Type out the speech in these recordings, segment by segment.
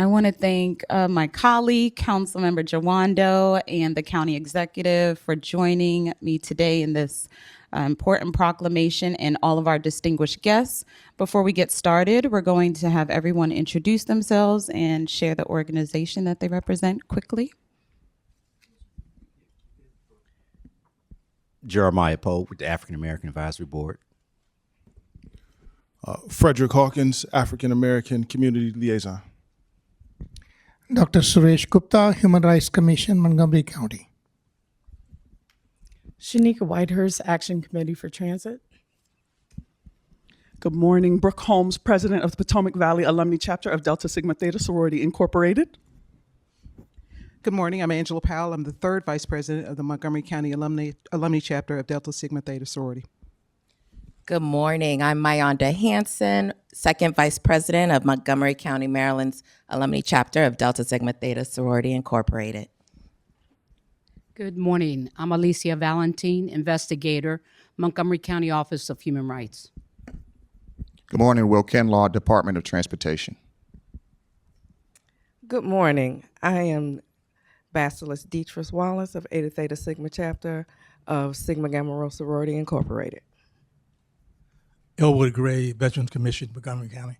I want to thank my colleague, Councilmember Jawando, and the county executive for joining me today in this important proclamation, and all of our distinguished guests. Before we get started, we're going to have everyone introduce themselves and share the organization that they represent quickly. Jeremiah Poe with the African American Advisory Board. Frederick Hawkins, African American Community Liaison. Dr. Suresh Gupta, Human Rights Commission, Montgomery County. Shanika Whitehurst, Action Committee for Transit. Good morning, Brooke Holmes, President of the Potomac Valley Alumni Chapter of Delta Sigma Theta Sorority Incorporated. Good morning, I'm Angela Powell. I'm the third Vice President of the Montgomery County Alumni Chapter of Delta Sigma Theta Sorority. Good morning, I'm Mayonda Hanson, second Vice President of Montgomery County, Maryland's Alumni Chapter of Delta Sigma Theta Sorority Incorporated. Good morning. I'm Alicia Valentin, investigator, Montgomery County Office of Human Rights. Good morning, Will Kinlaw, Department of Transportation. Good morning. I am Basilis Dietrich Wallace of Eta Theta Sigma Chapter of Sigma Gamma Rho Sorority Incorporated. Elwood Gray, Veterans Commission, Montgomery County.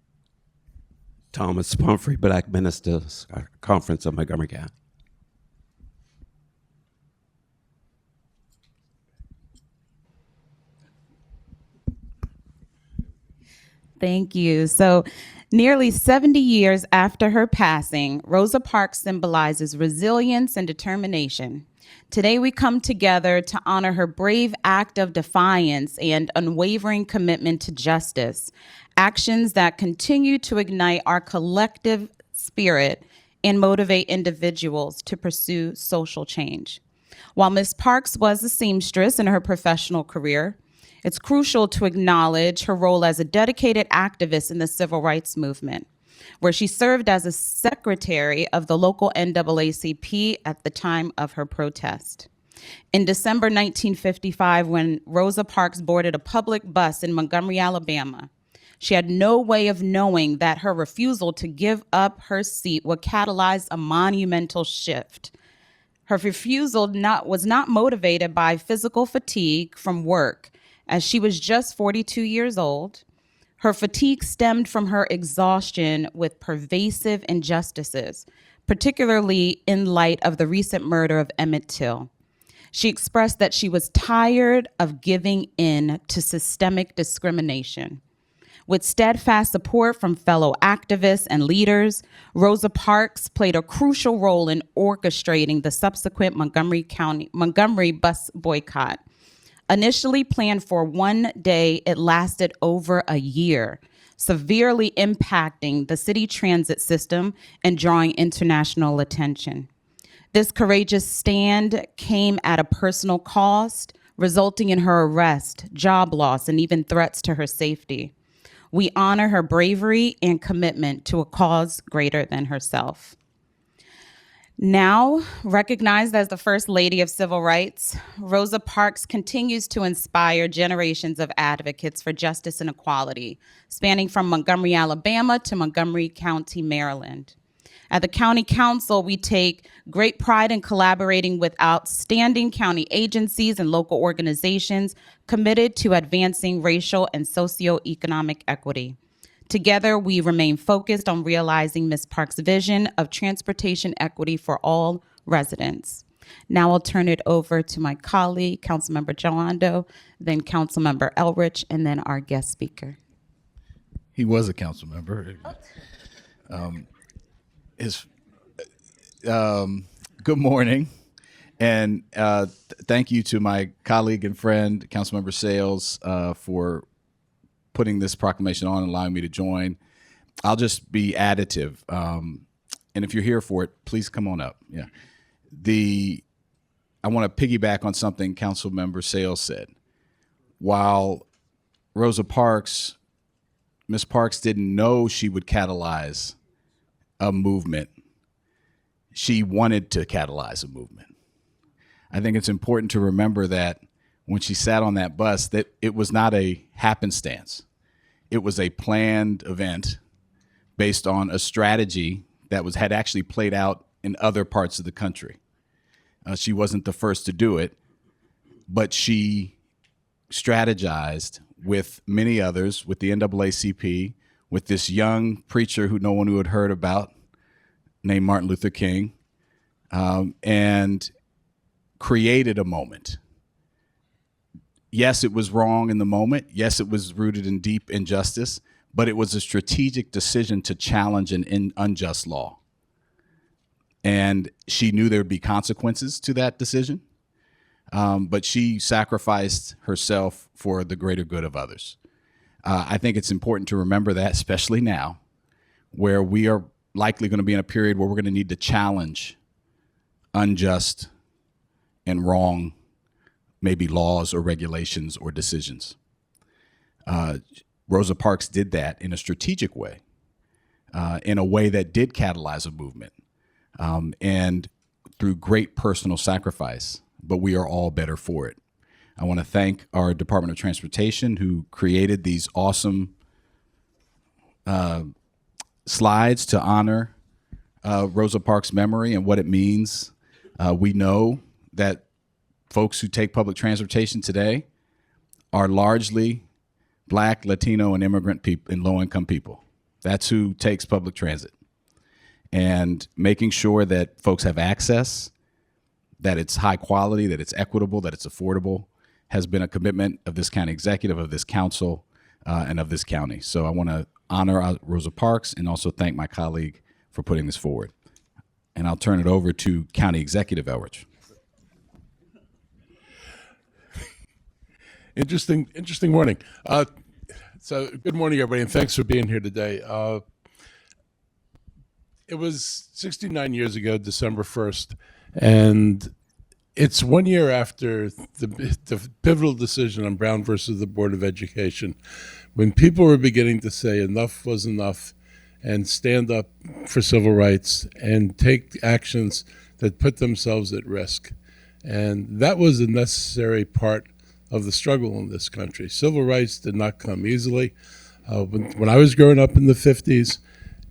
Thomas Pumphrey, Black Ministers Conference of Montgomery County. Thank you. So, nearly 70 years after her passing, Rosa Parks symbolizes resilience and determination. Today, we come together to honor her brave act of defiance and unwavering commitment to justice, actions that continue to ignite our collective spirit and motivate individuals to pursue social change. While Ms. Parks was a seamstress in her professional career, it's crucial to acknowledge her role as a dedicated activist in the civil rights movement, where she served as a secretary of the local NAACP at the time of her protest. In December 1955, when Rosa Parks boarded a public bus in Montgomery, Alabama, she had no way of knowing that her refusal to give up her seat would catalyze a monumental shift. Her refusal was not motivated by physical fatigue from work, as she was just 42 years old. Her fatigue stemmed from her exhaustion with pervasive injustices, particularly in light of the recent murder of Emmett Till. She expressed that she was tired of giving in to systemic discrimination. With steadfast support from fellow activists and leaders, Rosa Parks played a crucial role in orchestrating the subsequent Montgomery bus boycott. Initially planned for one day, it lasted over a year, severely impacting the city transit system and drawing international attention. This courageous stand came at a personal cost, resulting in her arrest, job loss, and even threats to her safety. We honor her bravery and commitment to a cause greater than herself. Now, recognized as the First Lady of Civil Rights, Rosa Parks continues to inspire generations of advocates for justice and equality, spanning from Montgomery, Alabama to Montgomery County, Maryland. At the County Council, we take great pride in collaborating with outstanding county agencies and local organizations committed to advancing racial and socioeconomic equity. Together, we remain focused on realizing Ms. Parks' vision of transportation equity for all residents. Now I'll turn it over to my colleague, Councilmember Jawando, then Councilmember Elrich, and then our guest speaker. He was a council member. Good morning, and thank you to my colleague and friend, Councilmember Sayles, for putting this proclamation on and allowing me to join. I'll just be additive. And if you're here for it, please come on up. Yeah. I want to piggyback on something Councilmember Sayles said. While Rosa Parks, Ms. Parks didn't know she would catalyze a movement, she wanted to catalyze a movement. I think it's important to remember that when she sat on that bus, that it was not a happenstance. It was a planned event based on a strategy that had actually played out in other parts of the country. She wasn't the first to do it, but she strategized with many others, with the NAACP, with this young preacher who no one who had heard about named Martin Luther King, and created a moment. Yes, it was wrong in the moment. Yes, it was rooted in deep injustice, but it was a strategic decision to challenge an unjust law. And she knew there would be consequences to that decision, but she sacrificed herself for the greater good of others. I think it's important to remember that, especially now, where we are likely going to be in a period where we're going to need to challenge unjust and wrong, maybe laws or regulations or decisions. Rosa Parks did that in a strategic way, in a way that did catalyze a movement, and through great personal sacrifice, but we are all better for it. I want to thank our Department of Transportation, who created these awesome slides to honor Rosa Parks' memory and what it means. We know that folks who take public transportation today are largely Black, Latino, and immigrant people and low-income people. That's who takes public transit. And making sure that folks have access, that it's high quality, that it's equitable, that it's affordable, has been a commitment of this county executive, of this council, and of this county. So I want to honor Rosa Parks and also thank my colleague for putting this forward. And I'll turn it over to County Executive Elrich. Interesting morning. So good morning, everybody, and thanks for being here today. It was 69 years ago, December 1st, and it's 1 year after the pivotal decision on Brown versus the Board of Education, when people were beginning to say enough was enough and stand up for civil rights and take actions that put themselves at risk. And that was a necessary part of the struggle in this country. Civil rights did not come easily. When I was growing up in the 50s,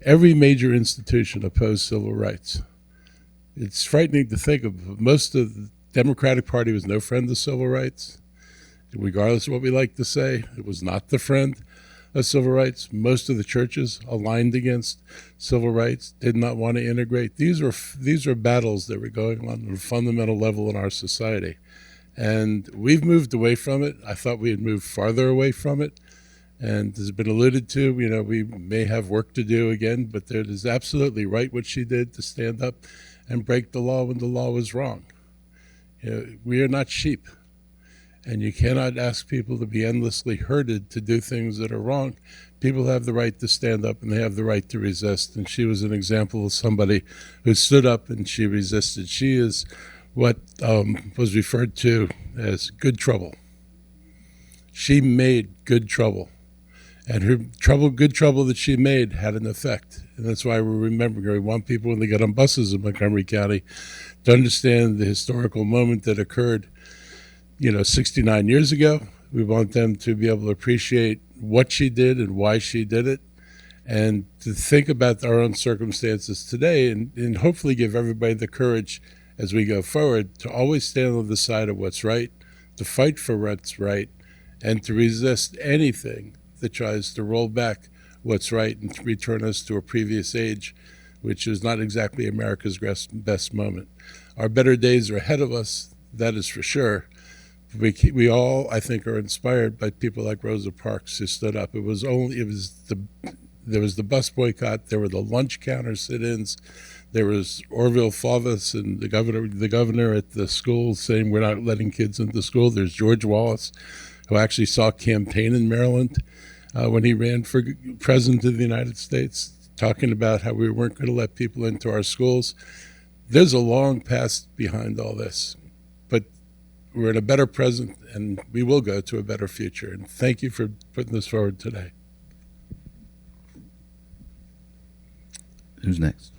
every major institution opposed civil rights. It's frightening to think of. Most of the Democratic Party was no friend of civil rights. Regardless of what we like to say, it was not the friend of civil rights. Most of the churches aligned against civil rights, did not want to integrate. These are battles that were going on at a fundamental level in our society. And we've moved away from it. I thought we had moved farther away from it. And as has been alluded to, we may have work to do again, but it is absolutely right what she did to stand up and break the law when the law was wrong. We are not sheep. And you cannot ask people to be endlessly herded to do things that are wrong. People have the right to stand up and they have the right to resist. And she was an example of somebody who stood up and she resisted. She is what was referred to as good trouble. She made good trouble. And her good trouble that she made had an effect. And that's why we're remembering her. We want people, when they get on buses in Montgomery County, to understand the historical moment that occurred 69 years ago. We want them to be able to appreciate what she did and why she did it, and to think about our own circumstances today, and hopefully give everybody the courage as we go forward to always stand on the side of what's right, to fight for what's right, and to resist anything that tries to roll back what's right and to return us to a previous age, which is not exactly America's best moment. Our better days are ahead of us, that is for sure. We all, I think, are inspired by people like Rosa Parks who stood up. There was the bus boycott, there were the lunch counter sit-ins, there was Orville Faubus and the governor at the school saying we're not letting kids into school. There's George Wallace, who actually saw campaign in Maryland when he ran for president of the United States, talking about how we weren't going to let people into our schools. There's a long past behind all this, but we're in a better present, and we will go to a better future. And thank you for putting this forward today. Who's next?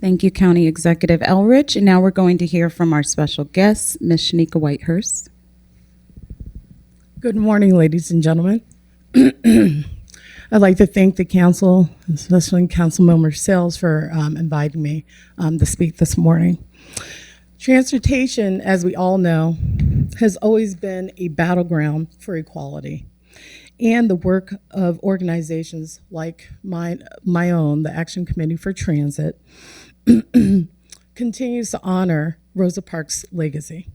Thank you, County Executive Elrich. And now we're going to hear from our special guest, Ms. Shanika Whitehurst. Good morning, ladies and gentlemen. I'd like to thank the council, especially Councilmember Sayles, for inviting me to speak this morning. Transportation, as we all know, has always been a battleground for equality. And the work of organizations like my own, the Action Committee for Transit, continues to honor Rosa Parks' legacy.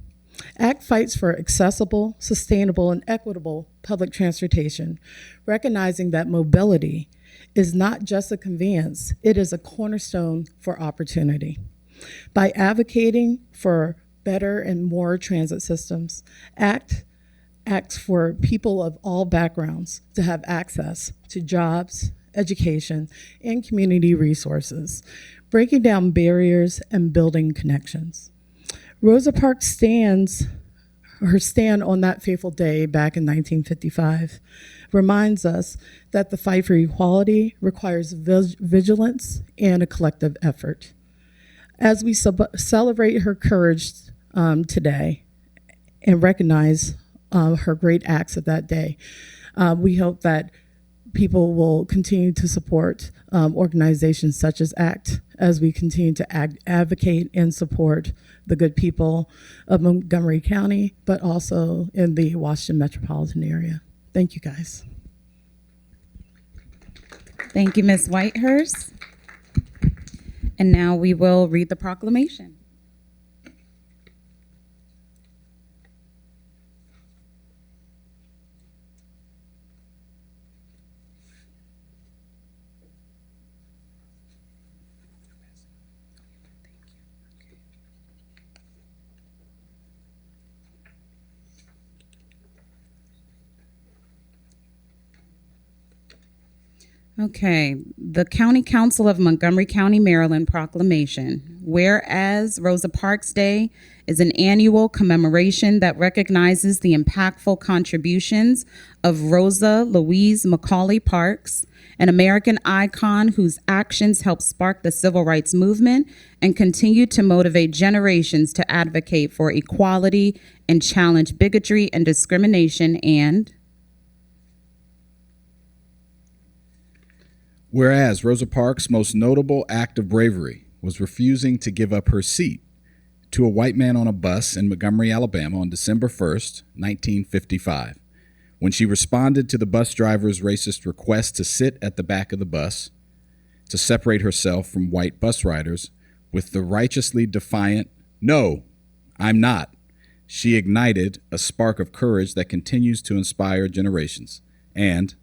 ACT fights for accessible, sustainable, and equitable public transportation, recognizing that mobility is not just a conveyance, it is a cornerstone for opportunity. By advocating for better and more transit systems, ACT acts for people of all backgrounds to have access to jobs, education, and community resources, breaking down barriers and building connections. Rosa Parks her stand on that fateful day back in 1955 reminds us that the fight for equality requires vigilance and a collective effort. As we celebrate her courage today and recognize her great acts of that day, we hope that people will continue to support organizations such as ACT as we continue to advocate and support the good people of Montgomery County, but also in the Washington metropolitan area. Thank you, guys. Thank you, Ms. Whitehurst. And now we will read the proclamation. Okay, the County Council of Montgomery County, Maryland proclamation. Whereas Rosa Parks Day is an annual commemoration that recognizes the impactful contributions of Rosa Louise Macaulay Parks, an American icon whose actions helped spark the civil rights movement and continue to motivate generations to advocate for equality and challenge bigotry and discrimination. And whereas Rosa Parks' most notable act of bravery was refusing to give up her seat to a white man on a bus in Montgomery, Alabama on December 1st, 1955, when she responded to the bus driver's racist request to sit at the back of the bus to separate herself from white bus riders with the righteously defiant, "No, I'm not," she ignited a spark of courage that continues to inspire generations. And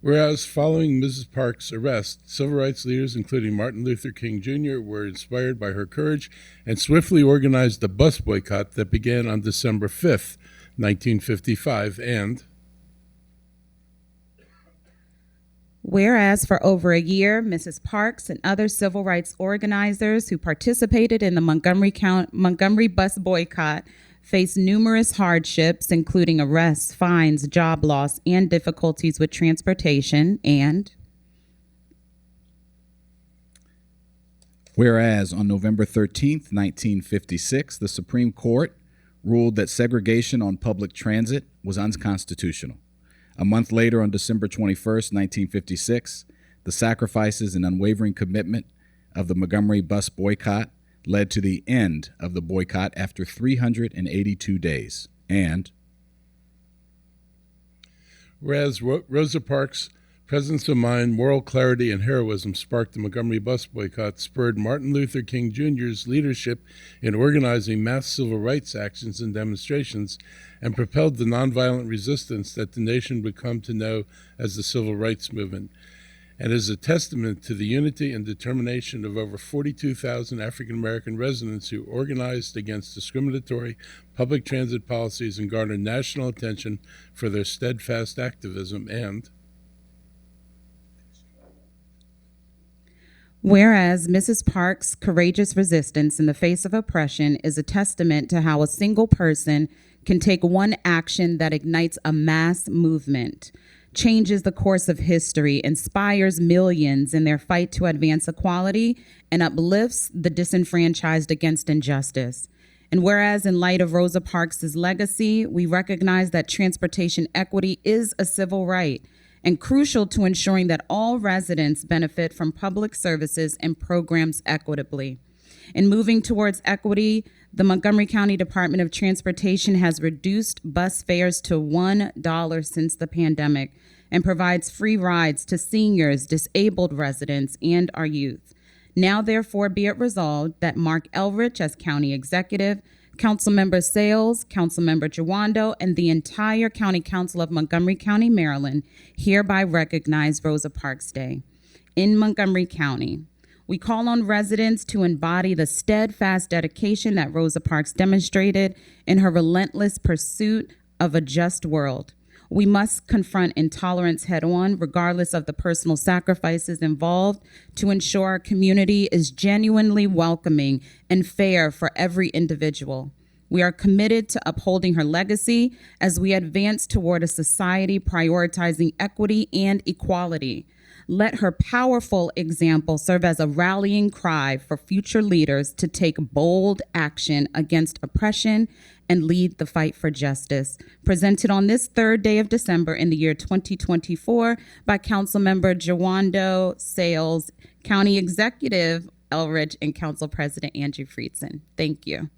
whereas following Mrs. Parks' arrest, civil rights leaders, including Martin Luther King Jr., were inspired by her courage and swiftly organized a bus boycott that began on December 5th, 1955. And whereas for over a year, Mrs. Parks and other civil rights organizers who participated in the Montgomery bus boycott faced numerous hardships, including arrests, fines, job loss, and difficulties with transportation. And whereas on November 13th, 1956, the Supreme Court ruled that segregation on public transit was unconstitutional. A month later, on December 21st, 1956, the sacrifices and unwavering commitment of the Montgomery bus boycott led to the end of the boycott after 382 days. And whereas Rosa Parks' presence of mind, moral clarity, and heroism sparked the Montgomery bus boycott, spurred Martin Luther King Jr.'s leadership in organizing mass civil rights actions and demonstrations, and propelled the nonviolent resistance that the nation would come to know as the civil rights movement, and is a testament to the unity and determination of over 42,000 African-American residents who organized against discriminatory public transit policies and garnered national attention for their steadfast activism. And whereas Mrs. Parks' courageous resistance in the face of oppression is a testament to how a single person can take one action that ignites a mass movement, changes the course of history, inspires millions in their fight to advance equality, and uplifts the disenfranchised against injustice. And whereas in light of Rosa Parks' legacy, we recognize that transportation equity is a civil right and crucial to ensuring that all residents benefit from public services and programs equitably. In moving towards equity, the Montgomery County Department of Transportation has reduced bus fares to $1 since the pandemic and provides free rides to seniors, disabled residents, and our youth. Now, therefore, be it resolved that Mark Elrich, as County Executive, Councilmember Sayles, Councilmember Jawando, and the entire County Council of Montgomery County, Maryland, hereby recognize Rosa Parks Day. In Montgomery County, we call on residents to embody the steadfast dedication that Rosa Parks demonstrated in her relentless pursuit of a just world. We must confront intolerance head-on, regardless of the personal sacrifices involved, to ensure our community is genuinely welcoming and fair for every individual. We are committed to upholding her legacy as we advance toward a society prioritizing equity and equality. Let her powerful example serve as a rallying cry for future leaders to take bold action against oppression and lead the fight for justice. Presented on this third day of December in the year 2024 by Councilmember Jawando, Sayles, County Executive Elrich, and Council President Andrew Friedson. Thank you.